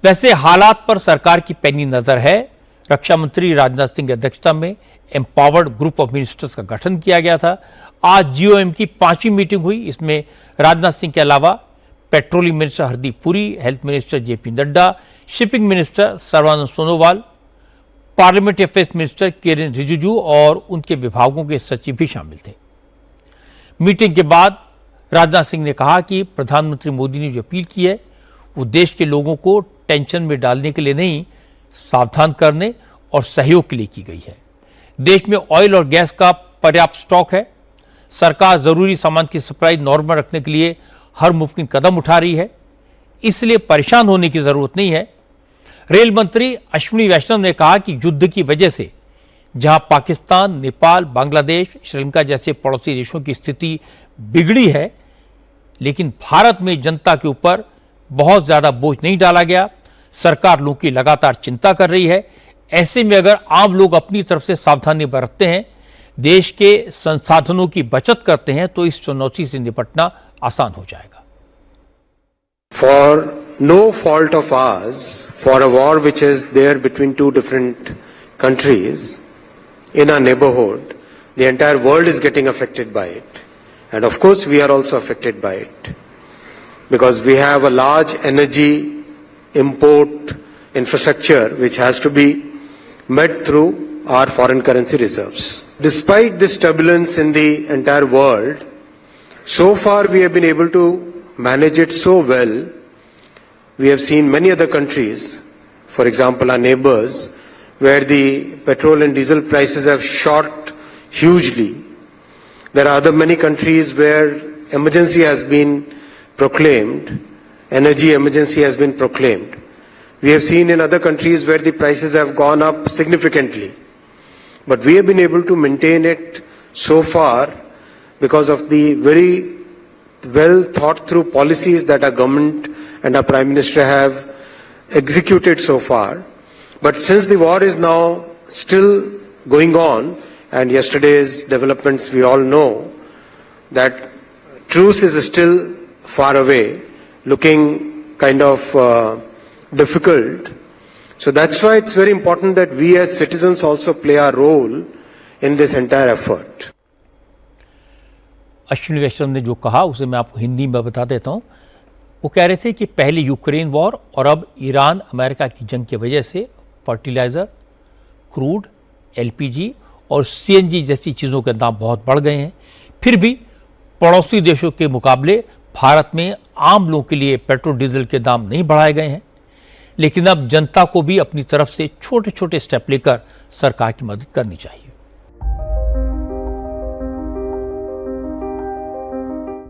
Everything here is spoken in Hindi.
वैसे हालात पर सरकार की पैनी नजर है। रक्षा मंत्री राजनाथ सिंह की अध्यक्षता में एम्पावर्ड ग्रुप ऑफ मिनिस्टर्स का गठन किया गया था। आज जीओएम की 5वीं मीटिंग हुई। इसमें राजनाथ सिंह के अलावा petroleum minister Hardeep Puri, health minister JP Nadda, shipping minister Sarbananda Sonowal, parliamentary affairs minister Kiren Rijiju और उनके विभागों के सचिव भी शामिल थे। मीटिंग के बाद राजनाथ सिंह ने कहा कि प्रधानमंत्री मोदी ने जो अपील की है वो देश के लोगों को टेंशन में डालने के लिए नहीं, सावधान करने और सहयोग के लिए की गई है। देश में ऑयल और गैस का पर्याप्त स्टॉक है। सरकार जरूरी सामान की सप्लाई नॉर्मल रखने के लिए हर मुमकिन कदम उठा रही है, इसलिए परेशान होने की जरूरत नहीं है। रेल मंत्री अश्विनी वैष्णव ने कहा कि युद्ध की वजह से जहां पाकिस्तान, नेपाल, बांग्लादेश, श्रीलंका जैसे पड़ोसी देशों की स्थिति बिगड़ी है, लेकिन भारत में जनता के ऊपर बहुत ज्यादा बोझ नहीं डाला गया। सरकार लोगों की लगातार चिंता कर रही है। ऐसे में अगर आम लोग अपनी तरफ से सावधानी बरतते हैं, देश के संसाधनों की बचत करते हैं, तो इस चुनौती से निपटना आसान हो जाएगा। For no fault of ours, for a war which is there between two different countries in our neighborhood, the entire world is getting affected by it. And of course we are also affected by it. Because we have a large energy import infrastructure which has to be met through our foreign currency reserves. Despite this turbulence in the entire world, so far we have been able to manage it so well. We have seen many other countries, for example our neighbors, where the petrol and diesel prices have shot hugely. There are other many countries where emergency has been proclaimed, energy emergency has been proclaimed. We have seen in other countries where the prices have gone up significantly. But we have been able to maintain it so far because of the very well thought through policies that our government and our Prime Minister have executed so far. But since the war is now still going on, and yesterday's developments we all know that truce is still far away, looking kind of difficult. So that's why it's very important that we as citizens also play our role in this entire effort. Ashwini वैष्णव ने जो कहा उसे मैं आपको हिंदी में बता देता हूं। वो कह रहे थे कि पहले यूक्रेन वॉर और अब ईरान अमेरिका की जंग की वजह से फर्टिलाइजर, क्रूड, एलपीजी और सीएनजी जैसी चीज़ों के दाम बहुत बढ़ गए हैं। फिर भी पड़ोसी देशों के मुकाबले भारत में आम लोगों के लिए पेट्रोल डीजल के दाम नहीं बढ़ाए गए हैं। लेकिन अब जनता को भी अपनी तरफ से छोटे छोटे स्टेप लेकर सरकार की मदद करनी चाहिए।